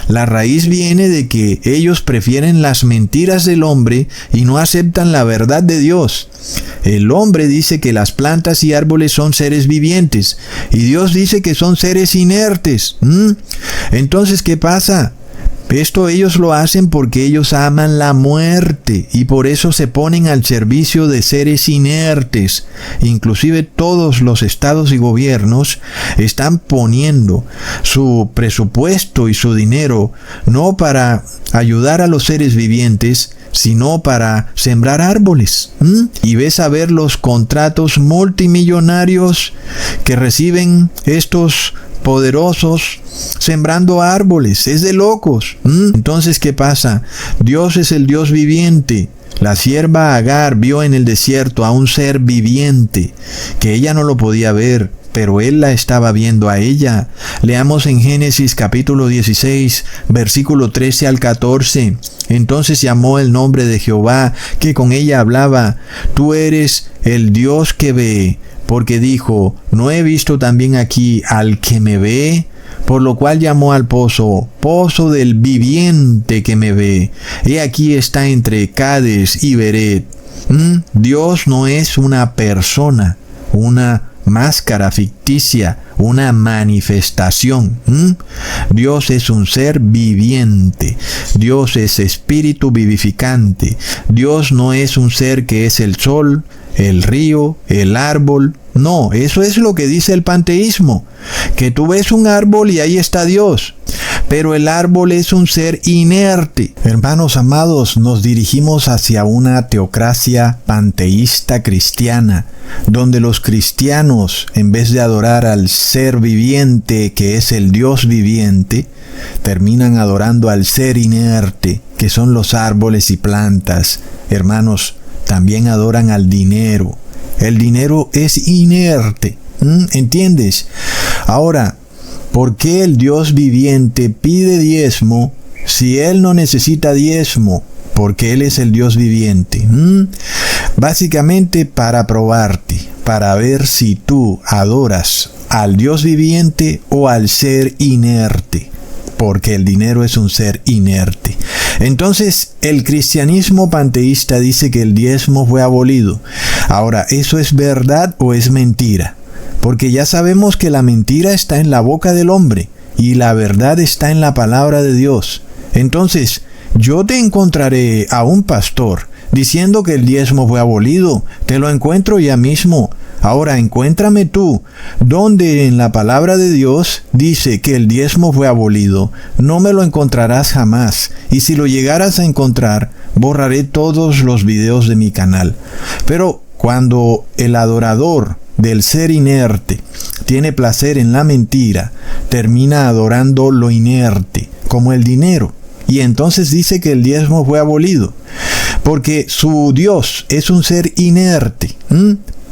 La raíz viene de que ellos prefieren las mentiras del hombre y no aceptan la verdad de Dios. El hombre dice que las plantas y árboles son seres vivientes y Dios dice que son seres inertes. Entonces, ¿qué pasa? Esto ellos lo hacen porque ellos aman la muerte y por eso se ponen al servicio de seres inertes. Inclusive todos los estados y gobiernos están poniendo su presupuesto y su dinero no para ayudar a los seres vivientes, sino para sembrar árboles. Y ves a ver los contratos multimillonarios que reciben estos poderosos sembrando árboles. Es de locos. Entonces, ¿qué pasa? Dios es el Dios viviente. La sierva Agar vio en el desierto a un ser viviente que ella no lo podía ver, pero él la estaba viendo a ella. Leamos en Génesis capítulo 16, versículo 13 al 14. Entonces llamó el nombre de Jehová, que con ella hablaba: Tú eres el Dios que ve. Porque dijo: ¿no he visto también aquí al que me ve? Por lo cual llamó al pozo, pozo del viviente que me ve. He aquí está entre Cades y Beret. Dios no es una persona, una máscara ficticia, una manifestación. Dios es un ser viviente. Dios es espíritu vivificante. Dios no es un ser que es el sol, el río, el árbol. No, eso es lo que dice el panteísmo, que tú ves un árbol y ahí está Dios, pero el árbol es un ser inerte. Hermanos amados, nos dirigimos hacia una teocracia panteísta cristiana, donde los cristianos, en vez de adorar al ser viviente, que es el Dios viviente, terminan adorando al ser inerte, que son los árboles y plantas. Hermanos, también adoran al dinero. El dinero es inerte. ¿Entiendes? Ahora, ¿por qué el Dios viviente pide diezmo si Él no necesita diezmo? Porque Él es el Dios viviente. Básicamente para probarte, para ver si tú adoras al Dios viviente o al ser inerte. Porque el dinero es un ser inerte. Entonces, el cristianismo panteísta dice que el diezmo fue abolido. Ahora, ¿eso es verdad o es mentira? Porque ya sabemos que la mentira está en la boca del hombre y la verdad está en la palabra de Dios. Entonces, yo te encontraré a un pastor diciendo que el diezmo fue abolido. Te lo encuentro ya mismo. Ahora encuéntrame tú, donde en la palabra de Dios dice que el diezmo fue abolido. No me lo encontrarás jamás. Y si lo llegaras a encontrar, borraré todos los videos de mi canal. Pero cuando el adorador del ser inerte tiene placer en la mentira, termina adorando lo inerte, como el dinero. Y entonces dice que el diezmo fue abolido, porque su Dios es un ser inerte.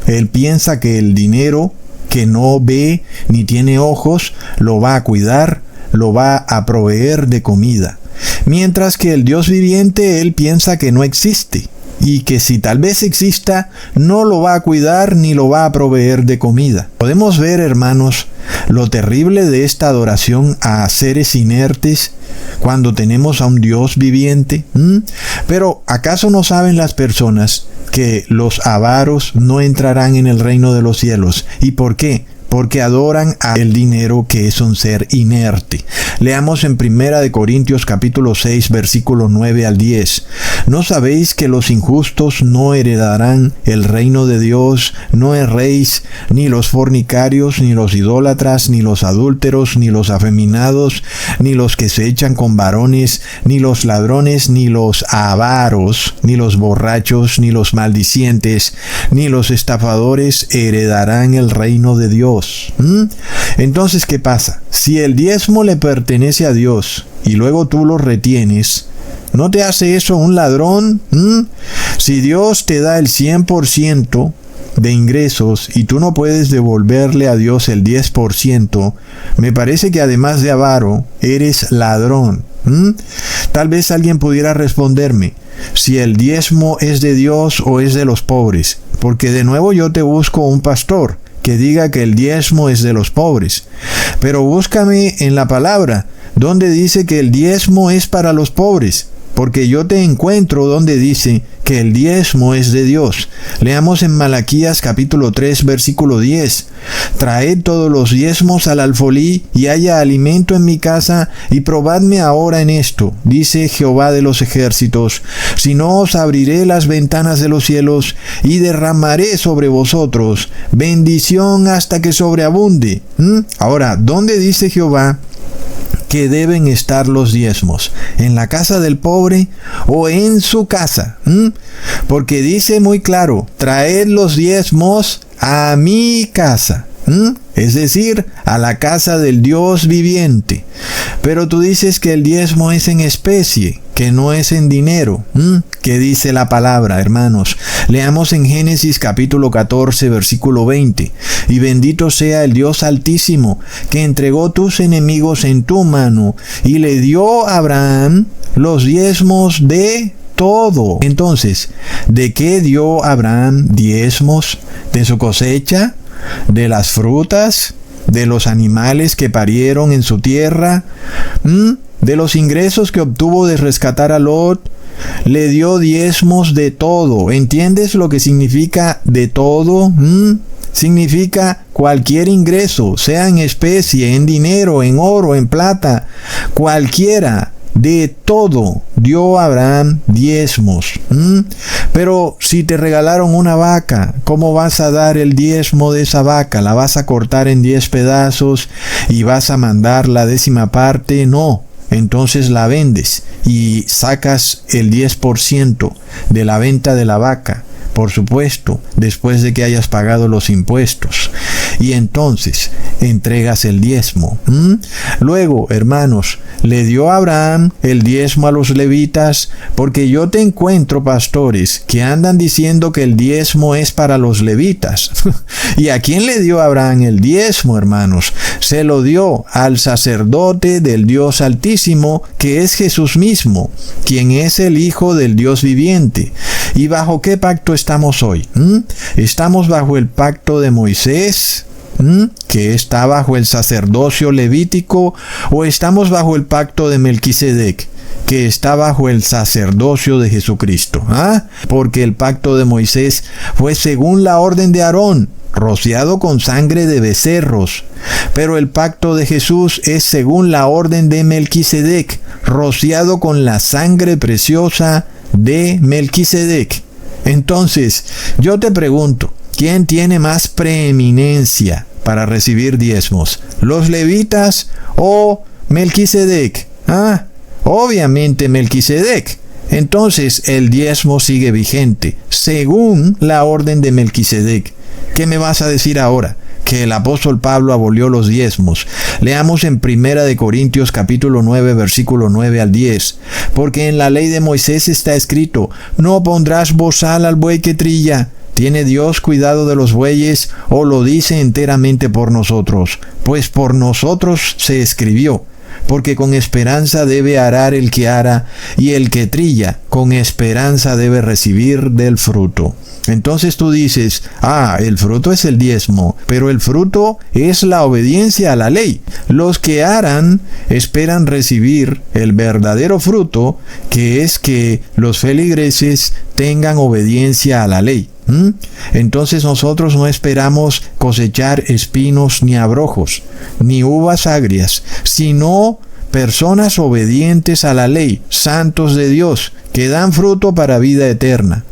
Él piensa que el dinero, que no ve ni tiene ojos, lo va a cuidar, lo va a proveer de comida. Mientras que el Dios viviente, él piensa que no existe. Y que si tal vez exista, no lo va a cuidar ni lo va a proveer de comida. Podemos ver, hermanos, lo terrible de esta adoración a seres inertes cuando tenemos a un Dios viviente. Pero ¿acaso no saben las personas que los avaros no entrarán en el reino de los cielos? ¿Y por qué? Porque adoran al dinero, que es un ser inerte. Leamos en 1 Corintios capítulo 6, versículo 9 al 10. ¿No sabéis que los injustos no heredarán el reino de Dios? No erréis, ni los fornicarios, ni los idólatras, ni los adúlteros, ni los afeminados, ni los que se echan con varones, ni los ladrones, ni los avaros, ni los borrachos, ni los maldicientes, ni los estafadores heredarán el reino de Dios. Entonces, ¿qué pasa? Si el diezmo le pertenece a Dios y luego tú lo retienes, ¿no te hace eso un ladrón? Si Dios te da el 100% de ingresos y tú no puedes devolverle a Dios el 10%, me parece que además de avaro, eres ladrón. Tal vez alguien pudiera responderme si el diezmo es de Dios o es de los pobres, porque de nuevo yo te busco un pastor que diga que el diezmo es de los pobres. Pero búscame en la palabra donde dice que el diezmo es para los pobres, porque yo te encuentro donde dice que el diezmo es de Dios. Leamos en Malaquías capítulo 3, versículo 10. Traed todos los diezmos al alfolí, y haya alimento en mi casa, y probadme ahora en esto, dice Jehová de los ejércitos, si no os abriré las ventanas de los cielos, y derramaré sobre vosotros bendición hasta que sobreabunde. Ahora, ¿dónde dice Jehová que deben estar los diezmos? ¿En la casa del pobre o en su casa? Porque dice muy claro, traed los diezmos a mi casa. Es decir, a la casa del Dios viviente. Pero tú dices que el diezmo es en especie, que no es en dinero. ¿Qué dice la palabra, hermanos? Leamos en Génesis capítulo 14, versículo 20. Y bendito sea el Dios Altísimo, que entregó tus enemigos en tu mano, y le dio a Abraham los diezmos de todo. Entonces, ¿de qué dio Abraham diezmos? ¿De su cosecha? ¿De las frutas? ¿De los animales que parieron en su tierra? ¿De los ingresos que obtuvo de rescatar a Lot? Le dio diezmos de todo. ¿Entiendes lo que significa de todo? Significa cualquier ingreso, sea en especie, en dinero, en oro, en plata, cualquiera. De todo dio Abraham diezmos. Pero si te regalaron una vaca, ¿cómo vas a dar el diezmo de esa vaca? ¿La vas a cortar en 10 pedazos y vas a mandar la 10ª parte? No. Entonces la vendes y sacas el 10% de la venta de la vaca. Por supuesto, después de que hayas pagado los impuestos. Y entonces entregas el diezmo. Luego, hermanos, le dio Abraham el diezmo a los levitas, porque yo te encuentro pastores que andan diciendo que el diezmo es para los levitas. ¿Y a quién le dio Abraham el diezmo, hermanos? Se lo dio al sacerdote del Dios Altísimo, que es Jesús mismo, quien es el Hijo del Dios viviente. ¿Y bajo qué pacto estamos hoy? ¿Estamos bajo el pacto de Moisés, que está bajo el sacerdocio levítico, o estamos bajo el pacto de Melquisedec, que está bajo el sacerdocio de Jesucristo? Porque el pacto de Moisés fue según la orden de Aarón, rociado con sangre de becerros, pero el pacto de Jesús es según la orden de Melquisedec, rociado con la sangre preciosa de Melquisedec. Entonces, yo te pregunto, ¿quién tiene más preeminencia para recibir diezmos? ¿Los levitas o Melquisedec? Obviamente Melquisedec. Entonces, el diezmo sigue vigente, según la orden de Melquisedec. ¿Qué me vas a decir ahora? Que el apóstol Pablo abolió los diezmos. Leamos en 1 Corintios capítulo 9, versículo 9 al 10. Porque en la ley de Moisés está escrito, no pondrás bozal al buey que trilla. ¿Tiene Dios cuidado de los bueyes o lo dice enteramente por nosotros? Pues por nosotros se escribió. Porque con esperanza debe arar el que ara, y el que trilla, con esperanza debe recibir del fruto. Entonces tú dices, el fruto es el diezmo, pero el fruto es la obediencia a la ley. Los que aran esperan recibir el verdadero fruto, que es que los feligreses tengan obediencia a la ley. Entonces nosotros no esperamos cosechar espinos ni abrojos, ni uvas agrias, sino personas obedientes a la ley, santos de Dios, que dan fruto para vida eterna.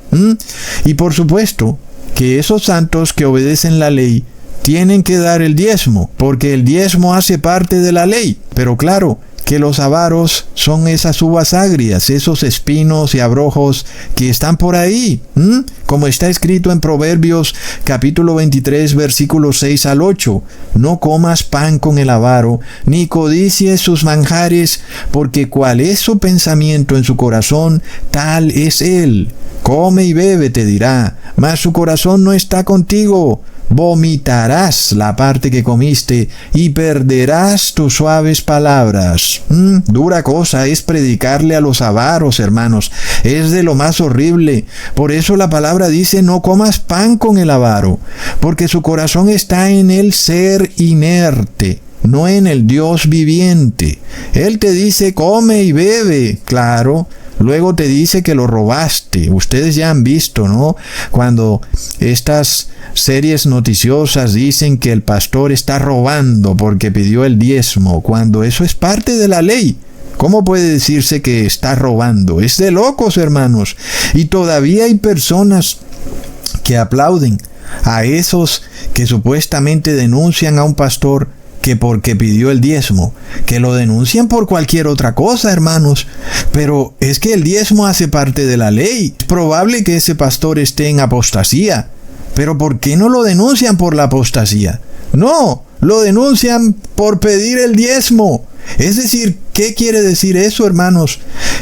Y por supuesto que esos santos que obedecen la ley tienen que dar el diezmo, porque el diezmo hace parte de la ley. Pero claro, que los avaros son esas uvas agrias, esos espinos y abrojos que están por ahí, como está escrito en Proverbios capítulo 23 versículos 6 al 8. No comas pan con el avaro, ni codicies sus manjares, porque cual es su pensamiento en su corazón, tal es él. Come y bebe, te dirá, mas su corazón no está contigo. Vomitarás la parte que comiste y perderás tus suaves palabras. Dura cosa es predicarle a los avaros, hermanos. Es de lo más horrible. Por eso la palabra dice, no comas pan con el avaro, porque su corazón está en el ser inerte. no en el Dios viviente. Él te dice, come y bebe, claro. Luego te dice que lo robaste. Ustedes ya han visto, ¿no? Cuando estas series noticiosas dicen que el pastor está robando porque pidió el diezmo, cuando eso es parte de la ley. ¿Cómo puede decirse que está robando? Es de locos, hermanos. Y todavía hay personas que aplauden a esos que supuestamente denuncian a un pastor que porque pidió el diezmo, que lo denuncian por cualquier otra cosa, hermanos. Pero es que el diezmo hace parte de la ley. Es probable que ese pastor esté en apostasía. Pero ¿por qué no lo denuncian por la apostasía? No, lo denuncian por pedir el diezmo. Es decir, ¿qué quiere decir eso, hermanos?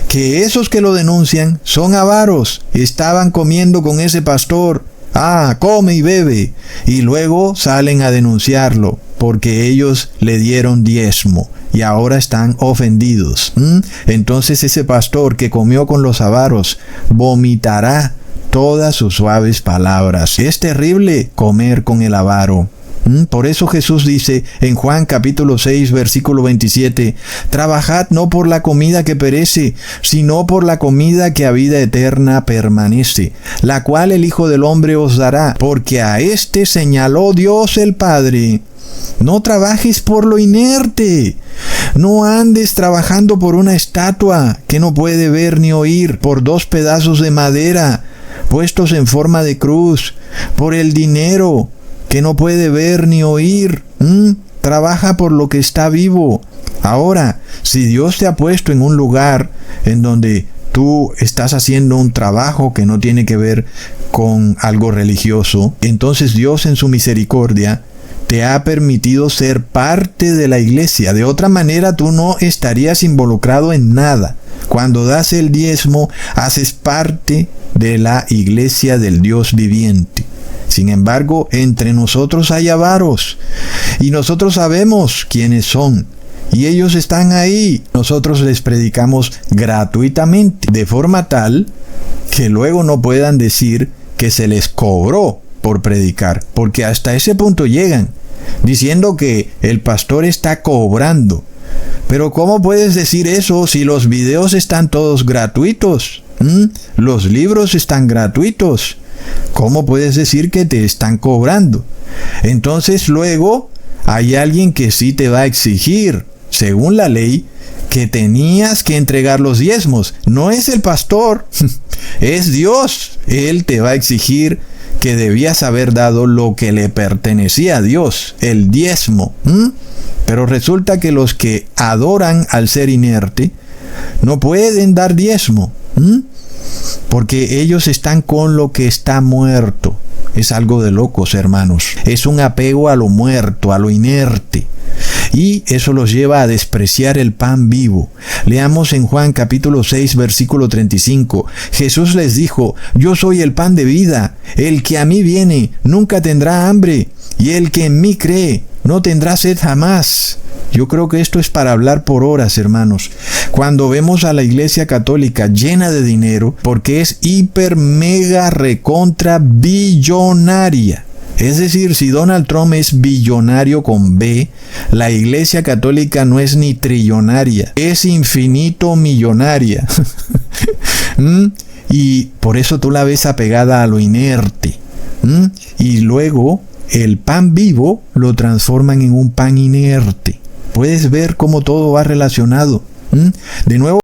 Que esos que lo denuncian son avaros. Estaban comiendo con ese pastor. Come y bebe. Y luego salen a denunciarlo porque ellos le dieron diezmo y ahora están ofendidos. Entonces ese pastor que comió con los avaros vomitará todas sus suaves palabras. Es terrible comer con el avaro. Por eso Jesús dice en Juan capítulo 6 versículo 27, trabajad no por la comida que perece, sino por la comida que a vida eterna permanece, la cual el Hijo del Hombre os dará, porque a éste señaló Dios el Padre. No trabajes por lo inerte. No andes trabajando por una estatua que no puede ver ni oír, por 2 pedazos de madera puestos en forma de cruz, por el dinero que no puede ver ni oír. Trabaja por lo que está vivo. Ahora, si Dios te ha puesto en un lugar en donde tú estás haciendo un trabajo que no tiene que ver con algo religioso, entonces Dios en su misericordia te ha permitido ser parte de la iglesia. De otra manera, tú no estarías involucrado en nada. Cuando das el diezmo, haces parte de la iglesia del Dios viviente. Sin embargo, entre nosotros hay avaros, y nosotros sabemos quiénes son, y ellos están ahí. Nosotros les predicamos gratuitamente, de forma tal que luego no puedan decir que se les cobró por predicar, porque hasta ese punto llegan, diciendo que el pastor está cobrando. Pero ¿cómo puedes decir eso si los videos están todos gratuitos? Los libros están gratuitos. ¿Cómo puedes decir que te están cobrando? Entonces luego hay alguien que sí te va a exigir, según la ley, que tenías que entregar los diezmos. No es el pastor, es Dios. Él te va a exigir que debías haber dado lo que le pertenecía a Dios, el diezmo. Pero resulta que los que adoran al ser inerte no pueden dar diezmo, porque ellos están con lo que está muerto. Es algo de locos, hermanos. Es un apego a lo muerto, a lo inerte. Y eso los lleva a despreciar el pan vivo. Leamos en Juan capítulo 6 versículo 35. Jesús les dijo: yo soy el pan de vida. El que a mí viene nunca tendrá hambre, y el que en mí cree no tendrá sed jamás. Yo creo que esto es para hablar por horas, hermanos. Cuando vemos a la Iglesia Católica llena de dinero, porque es hiper, mega, recontra billonaria. Es decir, si Donald Trump es billonario con B, la Iglesia Católica no es ni trillonaria, es infinito millonaria. Y por eso tú la ves apegada a lo inerte. Y luego el pan vivo lo transforman en un pan inerte. Puedes ver cómo todo va relacionado. De nuevo